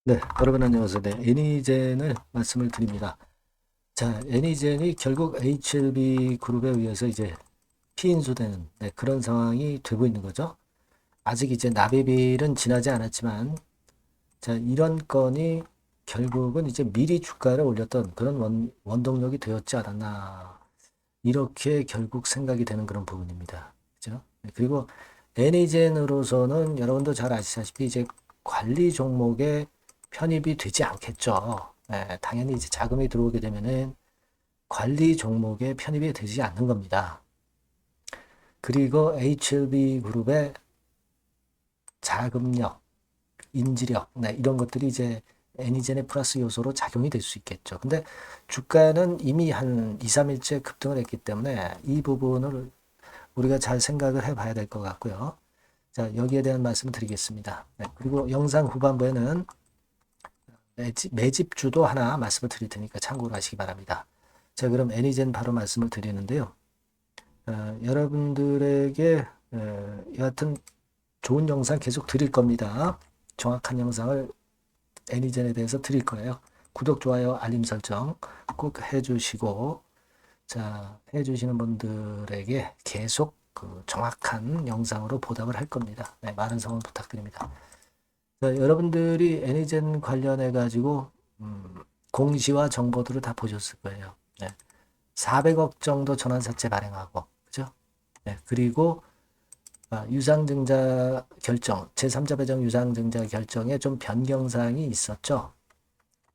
네, 여러분 안녕하세요. 네, 애니젠을 말씀을 드립니다. 자, 애니젠이 결국 HLB 그룹에 의해서 이제 피인수되는 그런 상황이 되고 있는 거죠. 아직 이제 납입일은 지나지 않았지만, 자, 이런 건이 결국은 이제 미리 주가를 올렸던 그런 원동력이 되었지 않았나. 이렇게 결국 생각이 되는 그런 부분입니다. 그죠? 네, 그리고 애니젠으로서는 여러분도 잘 아시다시피 이제 관리 종목에 편입이 되지 않겠죠. 네, 당연히 이제 자금이 들어오게 되면은 관리 종목에 편입이 되지 않는 겁니다. 그리고 HLB 그룹의 자금력, 인지력, 이런 것들이 이제 애니젠의 플러스 요소로 작용이 될 수 있겠죠. 근데 주가는 이미 한 2, 3일째 급등을 했기 때문에 이 부분을 우리가 잘 생각을 해봐야 될 것 같고요. 자, 여기에 대한 말씀을 드리겠습니다. 네, 그리고 영상 후반부에는 매집주도 하나 말씀을 드릴 테니까 참고로 하시기 바랍니다. 자, 그럼 애니젠 바로 말씀을 드리는데요. 여러분들에게 여하튼 좋은 영상 계속 드릴 겁니다. 정확한 영상을 애니젠에 대해서 드릴 거예요. 구독, 좋아요, 알림 설정 꼭 해주시고, 자, 해주시는 분들에게 계속 그 정확한 영상으로 보답을 할 겁니다. 네, 많은 성원 부탁드립니다. 자, 여러분들이 애니젠 관련해 가지고 공시와 정보들을 다 보셨을 거예요. 네, 400억 정도 전환사채 발행하고, 그죠? 네, 그리고 유상증자 결정, 제3자 배정 유상증자 결정에 좀 변경사항이 있었죠.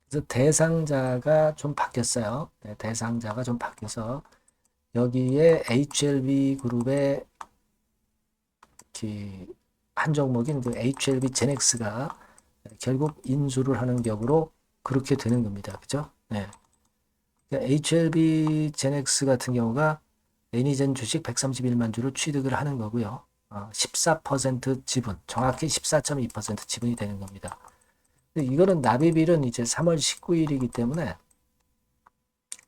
그래서 대상자가 좀 바뀌었어요. 네, 대상자가 좀 바뀌어서 여기에 HLB 그룹의 한 종목인 그 HLB 제넥스가 결국 인수를 하는 격으로 그렇게 되는 겁니다. 그죠? 네. HLB 제넥스 같은 경우가 애니젠 주식 131만 주를 취득을 하는 거고요. 14% 지분, 정확히 14.2% 지분이 되는 겁니다. 이거는 납입일은 이제 3월 19일이기 때문에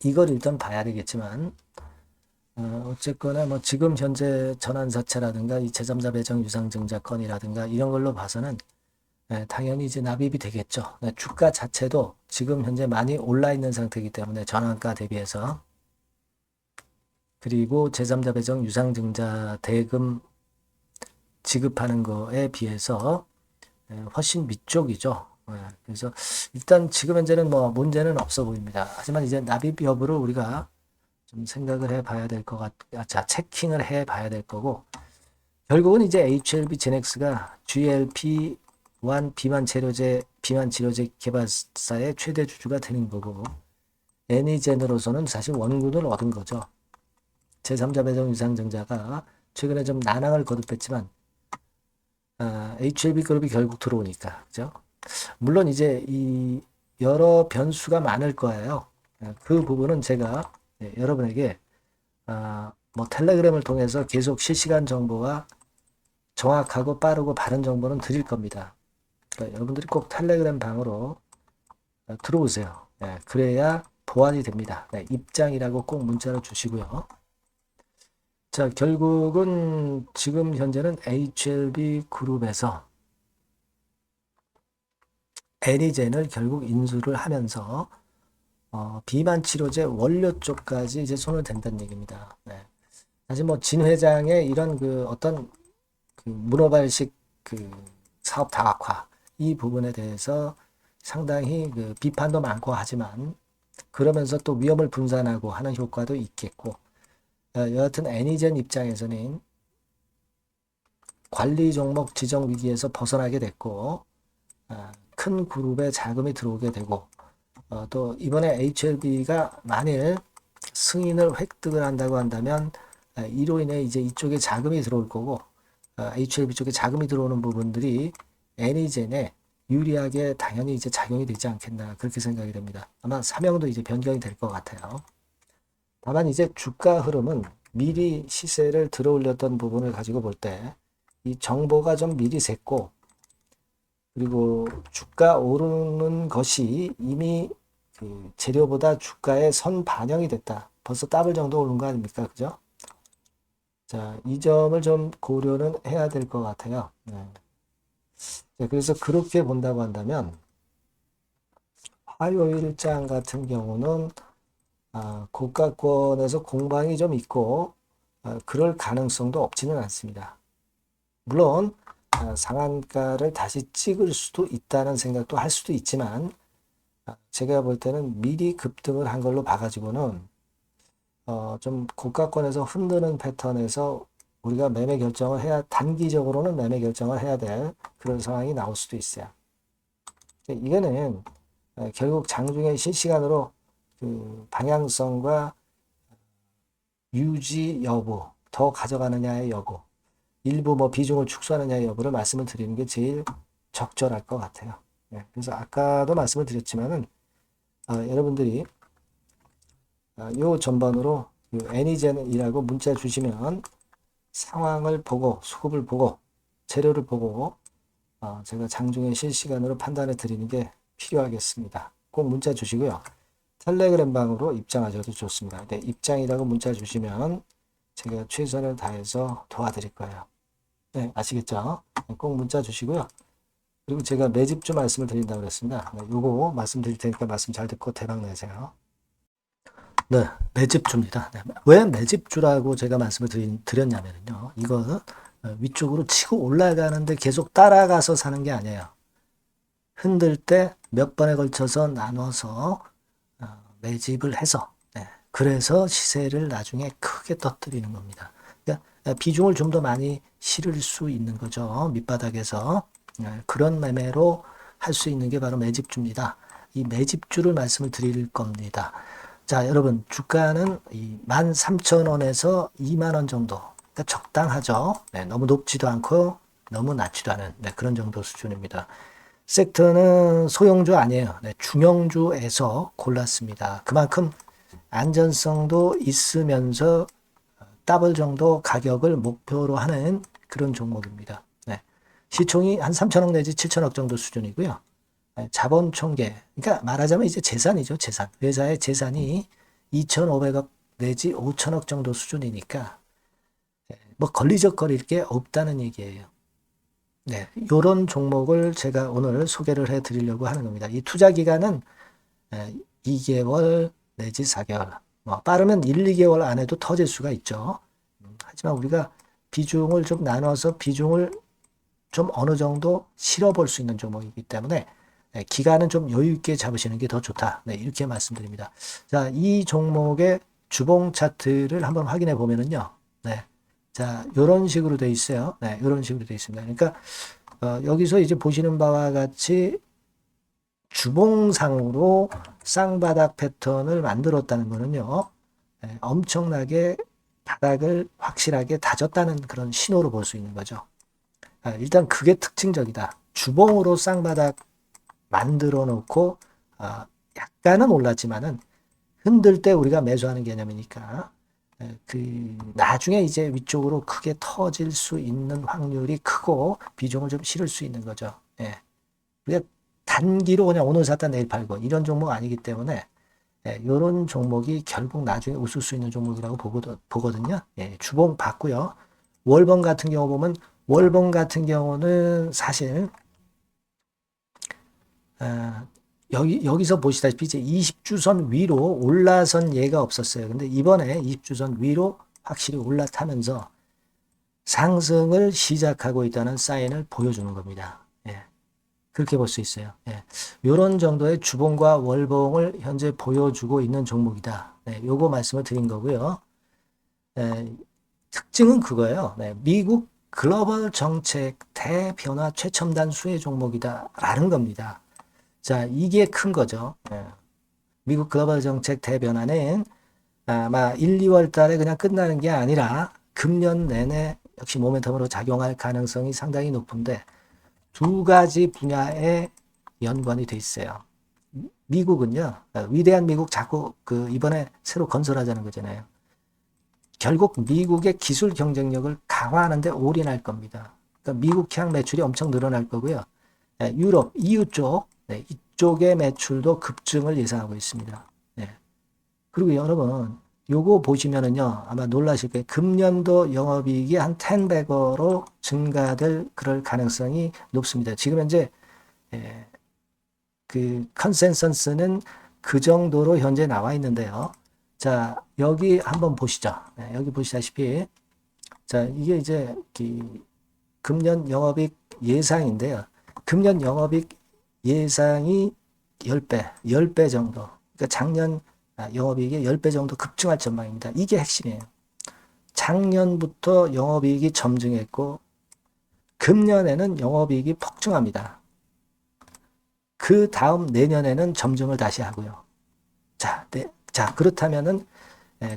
이걸 일단 봐야 되겠지만, 어쨌거나 뭐 지금 현재 전환사채라든가 이 제3자 배정 유상증자 건이라든가 이런 걸로 봐서는 당연히 이제 납입이 되겠죠. 주가 자체도 지금 현재 많이 올라 있는 상태이기 때문에 전환가 대비해서, 그리고 제3자 배정 유상증자 대금 지급하는 거에 비해서 훨씬 밑쪽이죠. 그래서 일단 지금 현재는 뭐 문제는 없어 보입니다. 하지만 이제 납입 여부를 우리가 좀 생각을 해봐야 될 것 자, 체킹을 해봐야 될 거고, 결국은 이제 HLB 제넥스가 GLP-1 비만 치료제 개발사의 최대 주주가 되는 거고, 애니젠으로서는 사실 원군을 얻은 거죠. 제3자 배정 유상증자가 최근에 좀 난항을 거듭했지만, HLB 그룹이 결국 들어오니까, 그죠? 물론 이제 이 여러 변수가 많을 거예요. 그 부분은 제가 여러분에게 뭐 텔레그램을 통해서 계속 실시간 정보와 정확하고 빠르고 바른 정보는 드릴 겁니다. 그러니까 여러분들이 꼭 텔레그램 방으로 들어오세요. 그래야 보완이 됩니다. 입장이라고 꼭 문자를 주시고요. 자, 결국은 지금 현재는 HLB 그룹에서 애니젠을 결국 인수를 하면서 비만 치료제 원료 쪽까지 이제 손을 댄다는 얘기입니다. 네. 사실 뭐 진 회장의 이런 그 어떤 그 문어발식 그 사업 다각화 이 부분에 대해서 상당히 그 비판도 많고 하지만, 그러면서 또 위험을 분산하고 하는 효과도 있겠고, 여하튼 애니젠 입장에서는 관리 종목 지정 위기에서 벗어나게 됐고, 큰 그룹에 자금이 들어오게 되고, 또 이번에 HLB가 만일 승인을 획득을 한다고 한다면 이로 인해 이제 이쪽에 자금이 들어올 거고, HLB 쪽에 자금이 들어오는 부분들이 애니젠에 유리하게 당연히 이제 작용이 되지 않겠나 그렇게 생각이 됩니다. 아마 사명도 이제 변경이 될 것 같아요. 다만 이제 주가 흐름은 미리 시세를 들어올렸던 부분을 가지고 볼 때 이 정보가 좀 미리 샜고, 그리고 주가 오르는 것이 이미 그 재료보다 주가에 선 반영이 됐다. 벌써 더블 정도 오른 거 아닙니까? 그죠? 자, 이 점을 좀 고려는 해야 될 것 같아요. 네. 자, 그래서 그렇게 본다고 한다면, 화요일장 같은 경우는 고가권에서 공방이 좀 있고 그럴 가능성도 없지는 않습니다. 물론 상한가를 다시 찍을 수도 있다는 생각도 할 수도 있지만 제가 볼 때는 미리 급등을 한 걸로 봐가지고는 좀 고가권에서 흔드는 패턴에서 우리가 매매 결정을 단기적으로는 매매 결정을 해야 될 그런 상황이 나올 수도 있어요. 이거는 결국 장중에 실시간으로 그 방향성과 유지 여부, 더 가져가느냐의 여부, 일부 뭐 비중을 축소하느냐의 여부를 말씀을 드리는 게 제일 적절할 것 같아요. 그래서 아까도 말씀을 드렸지만은 여러분들이 요 전반으로 애니젠이라고 문자 주시면 상황을 보고 수급을 보고 재료를 보고 제가 장중에 실시간으로 판단해 드리는 게 필요하겠습니다. 꼭 문자 주시고요. 텔레그램 방으로 입장하셔도 좋습니다. 네, 입장이라고 문자 주시면 제가 최선을 다해서 도와드릴 거예요. 네, 아시겠죠? 꼭 문자 주시고요. 그리고 제가 매집주 말씀을 드린다고 그랬습니다. 네, 요거 말씀드릴 테니까 말씀 잘 듣고 대박 내세요. 네, 매집주입니다. 네, 왜 매집주라고 제가 말씀을 드렸냐면요. 이거 위쪽으로 치고 올라가는데 계속 따라가서 사는 게 아니에요. 흔들 때 몇 번에 걸쳐서 나눠서 매집을 해서 그래서 시세를 나중에 크게 터뜨리는 겁니다. 그러니까 비중을 좀 더 많이 실을 수 있는 거죠. 밑바닥에서 그런 매매로 할 수 있는 게 바로 매집주입니다. 이 매집주를 말씀을 드릴 겁니다. 자, 여러분 주가는 13,000원에서 20,000원 정도, 그러니까 적당하죠. 너무 높지도 않고 너무 낮지도 않은 그런 정도 수준입니다. 섹터는 소형주 아니에요. 중형주에서 골랐습니다. 그만큼 안전성도 있으면서 더블 정도 가격을 목표로 하는 그런 종목입니다. 시총이 한 3천억 내지 7천억 정도 수준이고요. 자본 총계, 그러니까 말하자면 이제 재산이죠. 재산. 회사의 재산이 2,500억 내지 5천억 정도 수준이니까 뭐 걸리적거릴 게 없다는 얘기예요. 네, 이런 종목을 제가 오늘 소개를 해드리려고 하는 겁니다. 이 투자 기간은 2개월 내지 4개월, 뭐 빠르면 1, 2개월 안에도 터질 수가 있죠. 하지만 우리가 비중을 좀 나눠서 비중을 좀 어느 정도 실어볼 수 있는 종목이기 때문에 기간은 좀 여유 있게 잡으시는 게 더 좋다. 이렇게 말씀드립니다. 자, 이 종목의 주봉 차트를 한번 확인해 보면은요. 자, 요런 식으로 돼 있어요. 요런 식으로 돼 있습니다. 그러니까 여기서 이제 보시는 바와 같이 주봉상으로 쌍바닥 패턴을 만들었다는 거는요. 엄청나게 바닥을 확실하게 다졌다는 그런 신호로 볼 수 있는 거죠. 일단 그게 특징적이다. 주봉으로 쌍바닥 만들어 놓고 약간은 올랐지만은 흔들 때 우리가 매수하는 개념이니까 그 나중에 이제 위쪽으로 크게 터질 수 있는 확률이 크고 비중을 좀 실을 수 있는 거죠. 우리가 단기로 그냥 오늘 샀다 내일 팔고 이런 종목 아니기 때문에 이런 종목이 결국 나중에 웃을 수 있는 종목이라고 보거든요. 주봉 봤고요. 월봉 같은 경우 보면 월봉 같은 경우는 사실 여기서 보시다시피 이제 20주선 위로 올라선 예가 없었어요. 근데 이번에 20주선 위로 확실히 올라타면서 상승을 시작하고 있다는 사인을 보여주는 겁니다. 그렇게 볼 수 있어요. 이런 정도의 주봉과 월봉을 현재 보여주고 있는 종목이다. 요거 말씀을 드린 거고요. 특징은 그거예요. 미국 글로벌 정책 대변화 최첨단 수혜 종목이다라는 겁니다. 자, 이게 큰 거죠. 미국 글로벌 정책 대변화는 아마 1, 2월 달에 그냥 끝나는 게 아니라 금년 내내 역시 모멘텀으로 작용할 가능성이 상당히 높은데 두 가지 분야에 연관이 돼 있어요. 미국은요, 위대한 미국 자꾸 이번에 새로 건설하자는 거잖아요. 결국 미국의 기술 경쟁력을 강화하는데 올인할 겁니다. 그러니까 미국향 매출이 엄청 늘어날 거고요. 유럽, EU 쪽, 이쪽의 매출도 급증을 예상하고 있습니다. 그리고 여러분, 요거 보시면은요, 아마 놀라실 거예요. 금년도 영업이익이 한 10배로 증가될 그럴 가능성이 높습니다. 지금 현재 그 컨센서스는 그 정도로 현재 나와 있는데요. 자, 여기 한번 보시죠. 네, 여기 보시다시피 자, 이게 이제 금년 영업이익 예상인데요. 금년 영업이익 예상이 10배 정도. 그러니까 작년 영업이익이 10배 정도 급증할 전망입니다. 이게 핵심이에요. 작년부터 영업이익이 점증했고 금년에는 영업이익이 폭증합니다. 그 다음 내년에는 점증을 다시 하고요. 자, 그렇다면은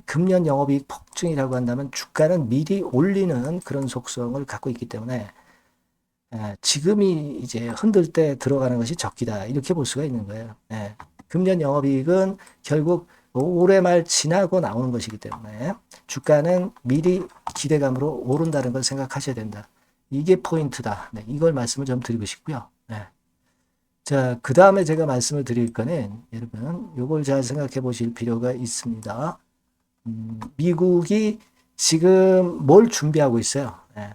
금년 영업이익 폭증이라고 한다면 주가는 미리 올리는 그런 속성을 갖고 있기 때문에 지금이 이제 흔들 때 들어가는 것이 적기다. 이렇게 볼 수가 있는 거예요. 금년 영업이익은 결국 올해 말 지나고 나오는 것이기 때문에 주가는 미리 기대감으로 오른다는 걸 생각하셔야 된다. 이게 포인트다. 이걸 말씀을 좀 드리고 싶고요. 자, 그 다음에 제가 말씀을 드릴 거는 여러분 요걸 잘 생각해 보실 필요가 있습니다. 미국이 지금 뭘 준비하고 있어요.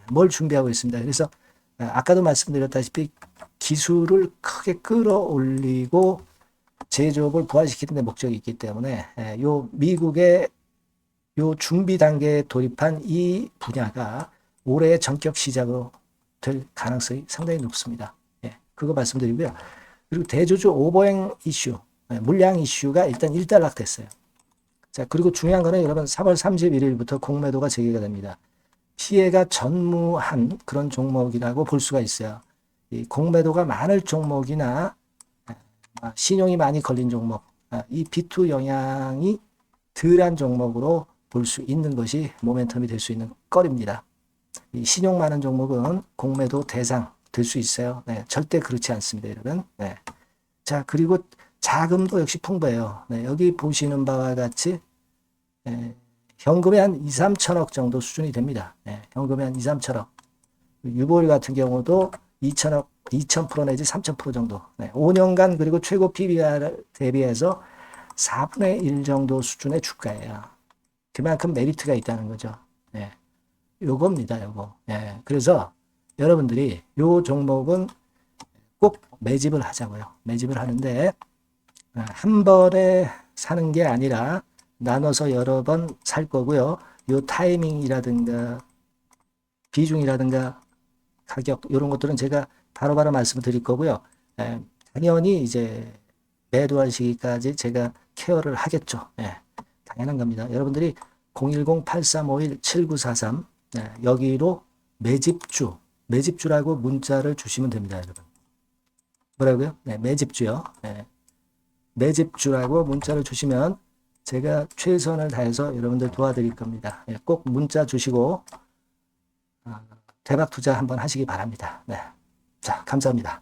뭘 준비하고 있습니다. 그래서 아까도 말씀드렸다시피 기술을 크게 끌어올리고 제조업을 부활시키는 데 목적이 있기 때문에 요 미국의 요 준비 단계에 돌입한 이 분야가 올해 전격 시작으로 될 가능성이 상당히 높습니다. 그거 말씀드리고요. 그리고 대주주 오버행 이슈, 물량 이슈가 일단 일단락됐어요. 자, 그리고 중요한 거는 여러분 3월 31일부터 공매도가 재개가 됩니다. 피해가 전무한 그런 종목이라고 볼 수가 있어요. 이 공매도가 많을 종목이나 신용이 많이 걸린 종목, 이 B2 영향이 덜한 종목으로 볼 수 있는 것이 모멘텀이 될 수 있는 거리입니다. 이 신용 많은 종목은 공매도 대상 될 수 있어요. 절대 그렇지 않습니다, 여러분. 자, 그리고 자금도 역시 풍부해요. 여기 보시는 바와 같이 현금이 한 2, 3천억 정도 수준이 됩니다. 현금이 한 2, 3천억. 유보율 같은 경우도 2천억, 2,000% 내지 3,000% 정도. 5년간 그리고 최고 PBR 대비해서 4분의 1 정도 수준의 주가예요. 그만큼 메리트가 있다는 거죠. 요겁니다, 요거. 그래서 여러분들이 요 종목은 꼭 매집을 하자고요. 매집을 하는데 한 번에 사는 게 아니라 나눠서 여러 번 살 거고요. 요 타이밍이라든가 비중이라든가 가격 이런 것들은 제가 바로바로 말씀을 드릴 거고요. 당연히 이제 매도할 시기까지 제가 케어를 하겠죠. 당연한 겁니다. 여러분들이 010-8351-7943 여기로 매집주라고 문자를 주시면 됩니다, 여러분. 뭐라고요? 매집주요. 매집주라고 문자를 주시면 제가 최선을 다해서 여러분들 도와드릴 겁니다. 꼭 문자 주시고 대박 투자 한번 하시기 바랍니다. 자, 감사합니다.